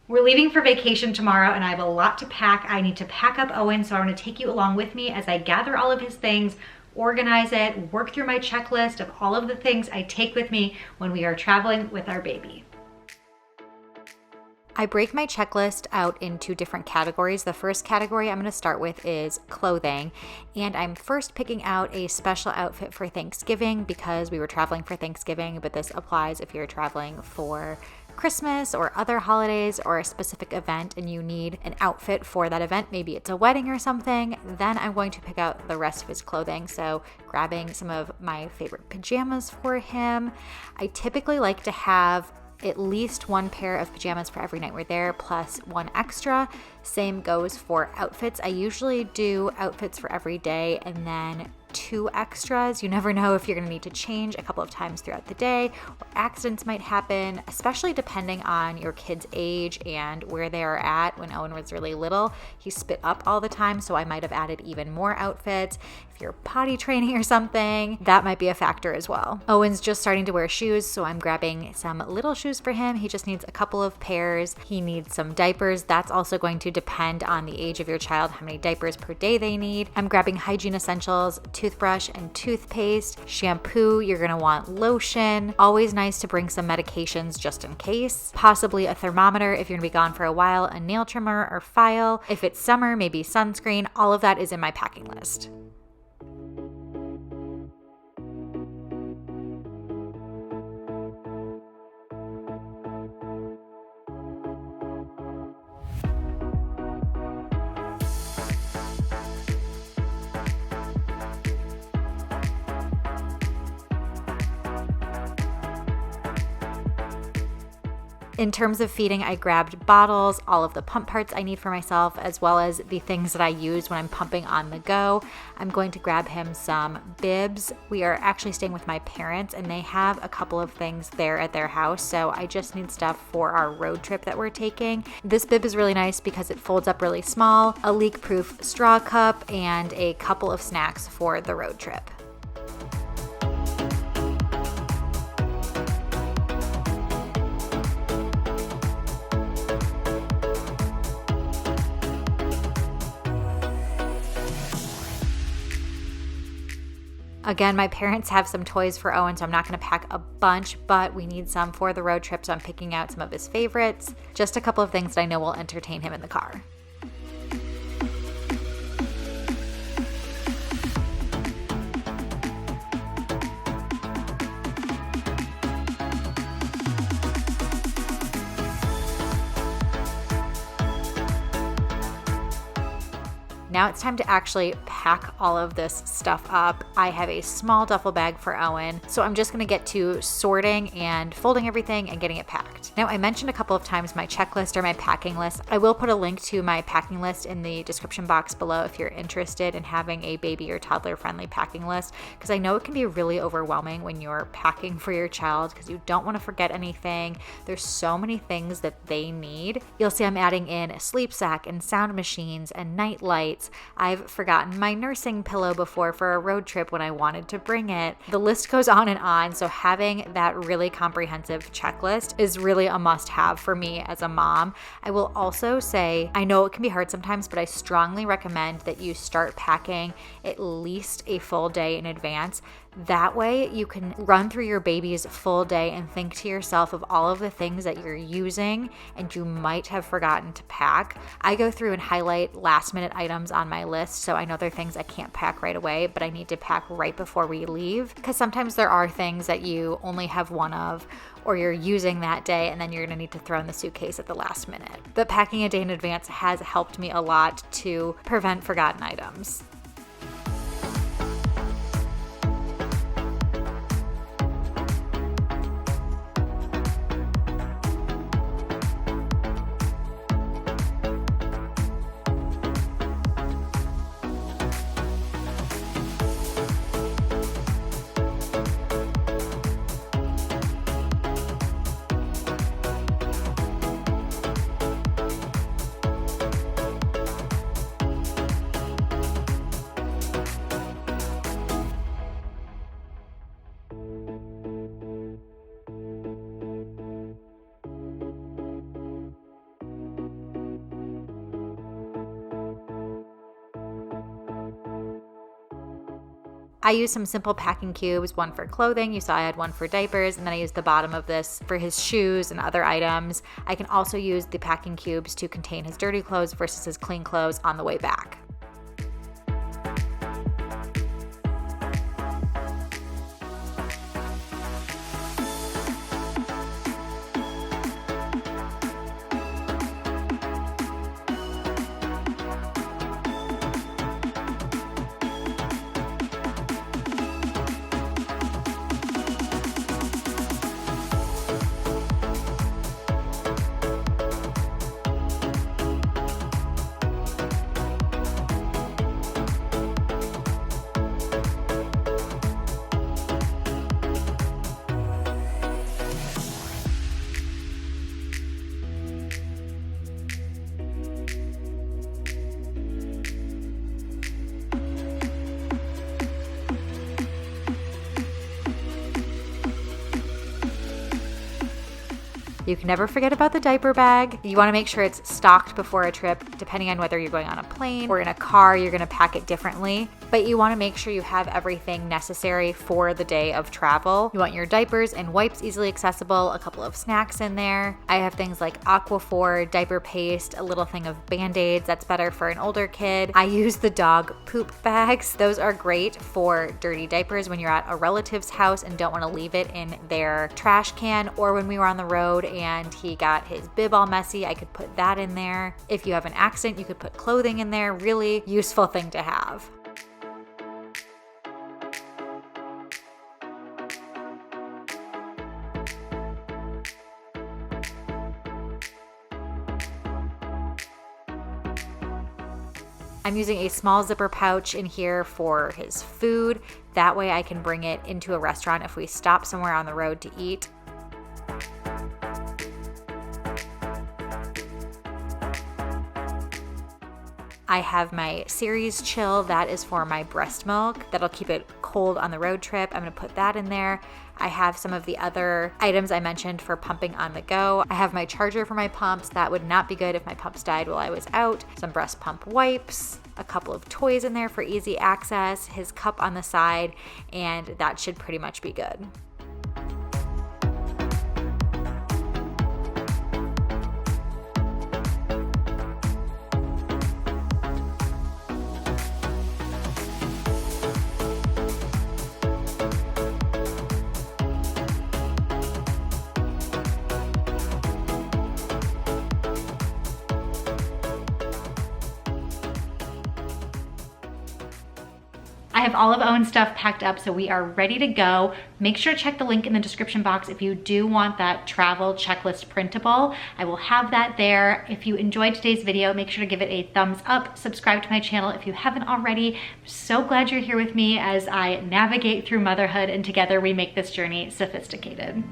We're leaving for vacation tomorrow and I have a lot to pack. I need to pack up Owen, so I want to take you along with me as I gather all of his things, organize it, work through my checklist of all of the things I take with me when we are traveling with our baby. I break my checklist out into different categories. The first category I'm going to start with is clothing, and I'm first picking out a special outfit for Thanksgiving because we were traveling for Thanksgiving, but this applies if you're traveling for Christmas or other holidays or a specific event and you need an outfit for that event. Maybe it's a wedding or something. Then I'm going to pick out the rest of his clothing. So grabbing some of my favorite pajamas for him. I typically like to have at least one pair of pajamas for every night we're there, plus one extra. Same goes for outfits. I usually do outfits for every day and then two extras. You never know if you're going to need to change a couple of times throughout the day, or accidents might happen, especially depending on your kid's age and where they are at. When Owen was really little, he spit up all the time, so I might have added even more outfits. If you're potty training or something, that might be a factor as well. Owen's just starting to wear shoes, so I'm grabbing some little shoes for him. He just needs a couple of pairs. He needs some diapers. That's also going to depend on the age of your child, how many diapers per day they need. I'm grabbing hygiene essentials, toothbrush and toothpaste, shampoo. You're gonna want lotion. Always nice to bring some medications just in case. Possibly a thermometer if you're gonna be gone for a while, a nail trimmer or file. If it's summer, maybe sunscreen. All of that is in my packing list. In terms of feeding, I grabbed bottles, all of the pump parts I need for myself, as well as the things that I use when I'm pumping on the go. I'm going to grab him some bibs. We are actually staying with my parents and they have a couple of things there at their house, so I just need stuff for our road trip that we're taking. This bib is really nice because it folds up really small, a leak-proof straw cup, and a couple of snacks for the road trip. Again, my parents have some toys for Owen, so I'm not going to pack a bunch, but we need some for the road trip, so I'm picking out some of his favorites. Just a couple of things that I know will entertain him in the car. Now it's time to actually pack all of this stuff up. I have a small duffel bag for Owen, so I'm just gonna get to sorting and folding everything and getting it packed. Now, I mentioned a couple of times my checklist or my packing list. I will put a link to my packing list in the description box below if you're interested in having a baby or toddler friendly packing list, because I know it can be really overwhelming when you're packing for your child because you don't want to forget anything. There's so many things that they need. You'll see I'm adding in a sleep sack and sound machines and night lights. I've forgotten my nursing pillow before for a road trip when I wanted to bring it. The list goes on, so having that really comprehensive checklist is really a must-have for me as a mom. I will also say, I know it can be hard sometimes, but I strongly recommend that you start packing at least a full day in advance. That way you can run through your baby's full day and think to yourself of all of the things that you're using and you might have forgotten to pack. I go through and highlight last minute items on my list, so I know there are things I can't pack right away, but I need to pack right before we leave, because sometimes there are things that you only have one of or you're using that day and then you're gonna need to throw in the suitcase at the last minute. But packing a day in advance has helped me a lot to prevent forgotten items. I use some simple packing cubes, one for clothing. You saw I had one for diapers, and then I used the bottom of this for his shoes and other items. I can also use the packing cubes to contain his dirty clothes versus his clean clothes on the way back. You can never forget about the diaper bag. You want to make sure it's stocked before a trip. Depending on whether you're going on a plane or in a car, you're going to pack it differently. But you want to make sure you have everything necessary for the day of travel. You want your diapers and wipes easily accessible, a couple of snacks in there. I have things like Aquaphor, diaper paste, a little thing of Band-Aids. That's better for an older kid. I use the dog poop bags. Those are great for dirty diapers when you're at a relative's house and don't want to leave it in their trash can, or when we were on the road and he got his bib all messy, I could put that in there. If you have an accident, you could put clothing in there. Really useful thing to have. I'm using a small zipper pouch in here for his food. That way I can bring it into a restaurant if we stop somewhere on the road to eat. I have my Ceres Chill. That is for my breast milk. That'll keep it cold on the road trip. I'm gonna put that in there. I have some of the other items I mentioned for pumping on the go. I have my charger for my pumps. That would not be good if my pumps died while I was out. Some breast pump wipes, a couple of toys in there for easy access, his cup on the side, and that should pretty much be good. I have all of Owen's stuff packed up, so we are ready to go. Make sure to check the link in the description box if you do want that travel checklist printable. I will have that there. If you enjoyed today's video, make sure to give it a thumbs up. Subscribe to my channel if you haven't already. I'm so glad you're here with me as I navigate through motherhood, and together we make this journey sophisticated.